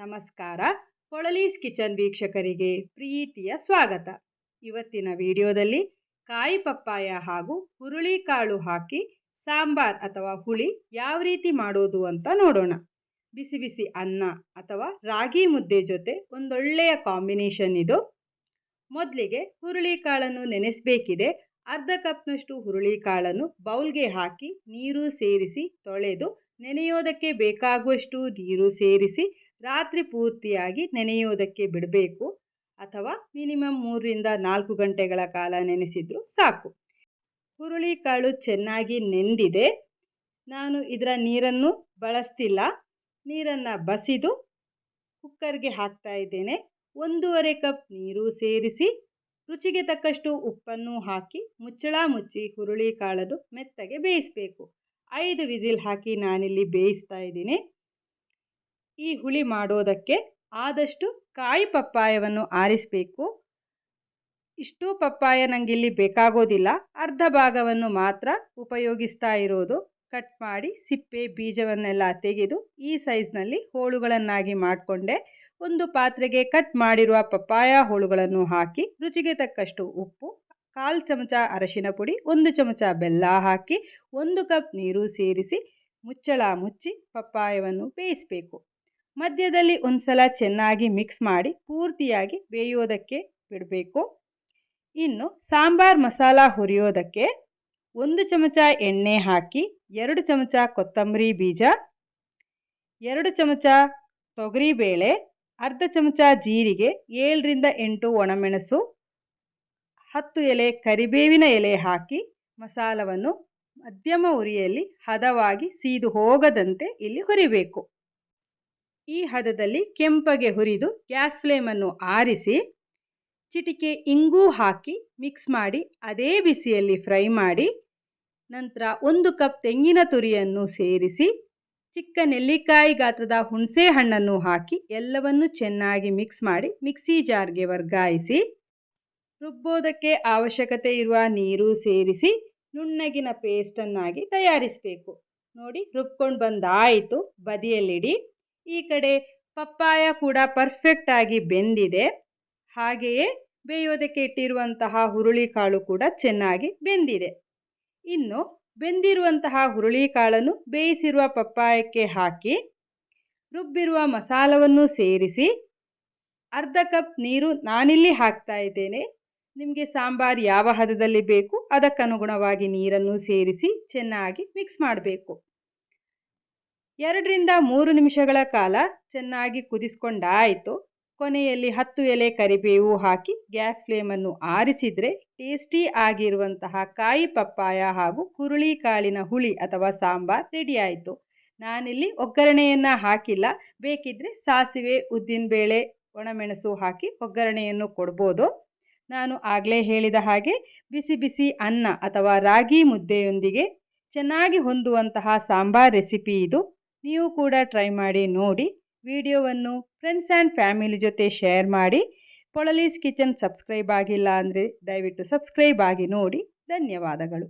ನಮಸ್ಕಾರ. ಪೊಳಲೀಸ್ ಕಿಚನ್ ವೀಕ್ಷಕರಿಗೆ ಪ್ರೀತಿಯ ಸ್ವಾಗತ. ಇವತ್ತಿನ ವಿಡಿಯೋದಲ್ಲಿ ಕಾಯಿ ಪಪ್ಪಾಯ ಹಾಗೂ ಹುರುಳಿಕಾಳು ಹಾಕಿ ಸಾಂಬಾರ್ ಅಥವಾ ಹುಳಿ ಯಾವ ರೀತಿ ಮಾಡೋದು ಅಂತ ನೋಡೋಣ. ಬಿಸಿ ಬಿಸಿ ಅನ್ನ ಅಥವಾ ರಾಗಿ ಮುದ್ದೆ ಜೊತೆ ಒಂದೊಳ್ಳೆಯ ಕಾಂಬಿನೇಷನ್ ಇದು. ಮೊದಲಿಗೆ ಹುರುಳಿಕಾಳನ್ನು ನೆನೆಸಬೇಕಿದೆ. ಅರ್ಧ ಕಪ್ನಷ್ಟು ಹುರುಳಿಕಾಳನ್ನು ಬೌಲ್ಗೆ ಹಾಕಿ ನೀರು ಸೇರಿಸಿ ತೊಳೆದು ನೆನೆಯೋದಕ್ಕೆ ಬೇಕಾಗುವಷ್ಟು ನೀರು ಸೇರಿಸಿ ರಾತ್ರಿ ಪೂರ್ತಿಯಾಗಿ ನೆನೆಯೋದಕ್ಕೆ ಬಿಡಬೇಕು. ಅಥವಾ ಮಿನಿಮಮ್ 3-4 ಗಂಟೆಗಳ ಕಾಲ ನೆನೆಸಿದ್ರು ಸಾಕು. ಹುರುಳಿಕಾಳು ಚೆನ್ನಾಗಿ ನೆಂದಿದೆ. ನಾನು ಇದರ ನೀರನ್ನು ಬಳಸ್ತಿಲ್ಲ. ನೀರನ್ನು ಬಸಿದು ಕುಕ್ಕರ್ಗೆ ಹಾಕ್ತಾ ಇದ್ದೇನೆ. 1.5 ಕಪ್ ನೀರು ಸೇರಿಸಿ ರುಚಿಗೆ ತಕ್ಕಷ್ಟು ಉಪ್ಪನ್ನು ಹಾಕಿ ಮುಚ್ಚಳ ಮುಚ್ಚಿ ಹುರುಳಿಕಾಳನ್ನು ಮೆತ್ತಗೆ ಬೇಯಿಸಬೇಕು. 5 ವಿಸಿಲ್ ಹಾಕಿ ನಾನಿಲ್ಲಿ ಬೇಯಿಸ್ತಾ ಇದ್ದೀನಿ. ಈ ಹುಳಿ ಮಾಡೋದಕ್ಕೆ ಆದಷ್ಟು ಕಾಯಿ ಪಪ್ಪಾಯವನ್ನು ಆರಿಸಬೇಕು. ಇಷ್ಟು ಪಪ್ಪಾಯ ನನಗಿಲ್ಲಿ ಬೇಕಾಗೋದಿಲ್ಲ. ಅರ್ಧ ಭಾಗವನ್ನು ಮಾತ್ರ ಉಪಯೋಗಿಸ್ತಾ ಇರೋದು. ಕಟ್ ಮಾಡಿ ಸಿಪ್ಪೆ ಬೀಜವನ್ನೆಲ್ಲ ತೆಗೆದು ಈ ಸೈಜ್ನಲ್ಲಿ ಹೋಳುಗಳನ್ನಾಗಿ ಮಾಡಿಕೊಂಡೆ. ಒಂದು ಪಾತ್ರೆಗೆ ಕಟ್ ಮಾಡಿರುವ ಪಪ್ಪಾಯ ಹೋಳುಗಳನ್ನು ಹಾಕಿ ರುಚಿಗೆ ತಕ್ಕಷ್ಟು ಉಪ್ಪು, 1/4 ಚಮಚ ಅರಶಿನ ಪುಡಿ, 1 ಚಮಚ ಬೆಲ್ಲ ಹಾಕಿ 1 ಕಪ್ ನೀರು ಸೇರಿಸಿ ಮುಚ್ಚಳ ಮುಚ್ಚಿ ಪಪ್ಪಾಯವನ್ನು ಬೇಯಿಸಬೇಕು. ಮಧ್ಯದಲ್ಲಿ ಒಂದ್ಸಲ ಚೆನ್ನಾಗಿ ಮಿಕ್ಸ್ ಮಾಡಿ ಪೂರ್ತಿಯಾಗಿ ಬೇಯೋದಕ್ಕೆ ಬಿಡಬೇಕು. ಇನ್ನು ಸಾಂಬಾರ್ ಮಸಾಲ ಹುರಿಯೋದಕ್ಕೆ 1 ಚಮಚ ಎಣ್ಣೆ ಹಾಕಿ 2 ಚಮಚ ಕೊತ್ತಂಬರಿ ಬೀಜ, 2 ಚಮಚ ತೊಗರಿಬೇಳೆ, ಅರ್ಧ ಚಮಚ ಜೀರಿಗೆ, 7-8 ಒಣಮೆಣಸು, 10 ಎಲೆ ಕರಿಬೇವಿನ ಎಲೆ ಹಾಕಿ ಮಸಾಲವನ್ನು ಮಧ್ಯಮ ಉರಿಯಲ್ಲಿ ಹದವಾಗಿ ಸೀದು ಹೋಗದಂತೆ ಇಲ್ಲಿ ಹುರಿಬೇಕು. ಈ ಹದದಲ್ಲಿ ಕೆಂಪಗೆ ಹುರಿದು ಗ್ಯಾಸ್ ಫ್ಲೇಮನ್ನು ಆರಿಸಿ ಚಿಟಿಕೆ ಇಂಗು ಹಾಕಿ ಮಿಕ್ಸ್ ಮಾಡಿ ಅದೇ ಬಿಸಿಯಲ್ಲಿ ಫ್ರೈ ಮಾಡಿ ನಂತರ 1 ಕಪ್ ತೆಂಗಿನ ತುರಿಯನ್ನು ಸೇರಿಸಿ ಚಿಕ್ಕ ನೆಲ್ಲಿಕಾಯಿ ಗಾತ್ರದ ಹುಣಸೆ ಹಣ್ಣನ್ನು ಹಾಕಿ ಎಲ್ಲವನ್ನು ಚೆನ್ನಾಗಿ ಮಿಕ್ಸ್ ಮಾಡಿ ಮಿಕ್ಸಿ ಜಾರ್ಗೆ ವರ್ಗಾಯಿಸಿ ರುಬ್ಬೋದಕ್ಕೆ ಅವಶ್ಯಕತೆ ಇರುವ ನೀರು ಸೇರಿಸಿ ನುಣ್ಣಗಿನ ಪೇಸ್ಟನ್ನಾಗಿ ತಯಾರಿಸಬೇಕು. ನೋಡಿ, ರುಬ್ಕೊಂಡು ಬಂದಾಯಿತು. ಬದಿಯಲ್ಲಿಡಿ. ಈ ಕಡೆ ಪಪ್ಪಾಯ ಕೂಡ ಪರ್ಫೆಕ್ಟ್ ಆಗಿ ಬೆಂದಿದೆ. ಹಾಗೆಯೇ ಬೇಯೋದಕ್ಕೆ ಇಟ್ಟಿರುವಂತಹ ಹುರುಳಿಕಾಳು ಕೂಡ ಚೆನ್ನಾಗಿ ಬೆಂದಿದೆ. ಇನ್ನು ಬೆಂದಿರುವಂತಹ ಹುರುಳಿಕಾಳನ್ನು ಬೇಯಿಸಿರುವ ಪಪ್ಪಾಯಕ್ಕೆ ಹಾಕಿ ರುಬ್ಬಿರುವ ಮಸಾಲವನ್ನು ಸೇರಿಸಿ ಅರ್ಧ ಕಪ್ ನೀರು ನಾನಿಲ್ಲಿ ಹಾಕ್ತಾ ಇದ್ದೇನೆ. ನಿಮಗೆ ಸಾಂಬಾರು ಯಾವ ಹದದಲ್ಲಿ ಬೇಕು ಅದಕ್ಕನುಗುಣವಾಗಿ ನೀರನ್ನು ಸೇರಿಸಿ ಚೆನ್ನಾಗಿ ಮಿಕ್ಸ್ ಮಾಡಬೇಕು. 2-3 ನಿಮಿಷಗಳ ಕಾಲ ಚೆನ್ನಾಗಿ ಕುದಿಸ್ಕೊಂಡಾಯಿತು. ಕೊನೆಯಲ್ಲಿ 10 ಎಲೆ ಕರಿಬೇವು ಹಾಕಿ ಗ್ಯಾಸ್ ಫ್ಲೇಮನ್ನು ಆರಿಸಿದರೆ ಟೇಸ್ಟಿ ಆಗಿರುವಂತಹ ಕಾಯಿ ಪಪ್ಪಾಯ ಹಾಗೂ ಹುರುಳಿಕಾಳಿನ ಹುಳಿ ಅಥವಾ ಸಾಂಬಾರ್ ರೆಡಿ ಆಯಿತು. ನಾನಿಲ್ಲಿ ಒಗ್ಗರಣೆಯನ್ನು ಹಾಕಿಲ್ಲ. ಬೇಕಿದ್ದರೆ ಸಾಸಿವೆ, ಉದ್ದಿನಬೇಳೆ, ಒಣಮೆಣಸು ಹಾಕಿ ಒಗ್ಗರಣೆಯನ್ನು ಕೊಡ್ಬೋದು. ನಾನು ಆಗಲೇ ಹೇಳಿದ ಹಾಗೆ ಬಿಸಿ ಬಿಸಿ ಅನ್ನ ಅಥವಾ ರಾಗಿ ಮುದ್ದೆಯೊಂದಿಗೆ ಚೆನ್ನಾಗಿ ಹೊಂದುವಂತಹ ಸಾಂಬಾರ್ ರೆಸಿಪಿ ಇದು. ನೀವು ಕೂಡ ಟ್ರೈ ಮಾಡಿ ನೋಡಿ. ವಿಡಿಯೋವನ್ನು ಫ್ರೆಂಡ್ಸ್ ಆ್ಯಂಡ್ ಫ್ಯಾಮಿಲಿ ಜೊತೆ ಶೇರ್ ಮಾಡಿ. ಪೊಳಲೀಸ್ ಕಿಚನ್ ಸಬ್ಸ್ಕ್ರೈಬ್ ಆಗಿಲ್ಲ ಅಂದರೆ ದಯವಿಟ್ಟು ಸಬ್ಸ್ಕ್ರೈಬ್ ಆಗಿ ನೋಡಿ. ಧನ್ಯವಾದಗಳು.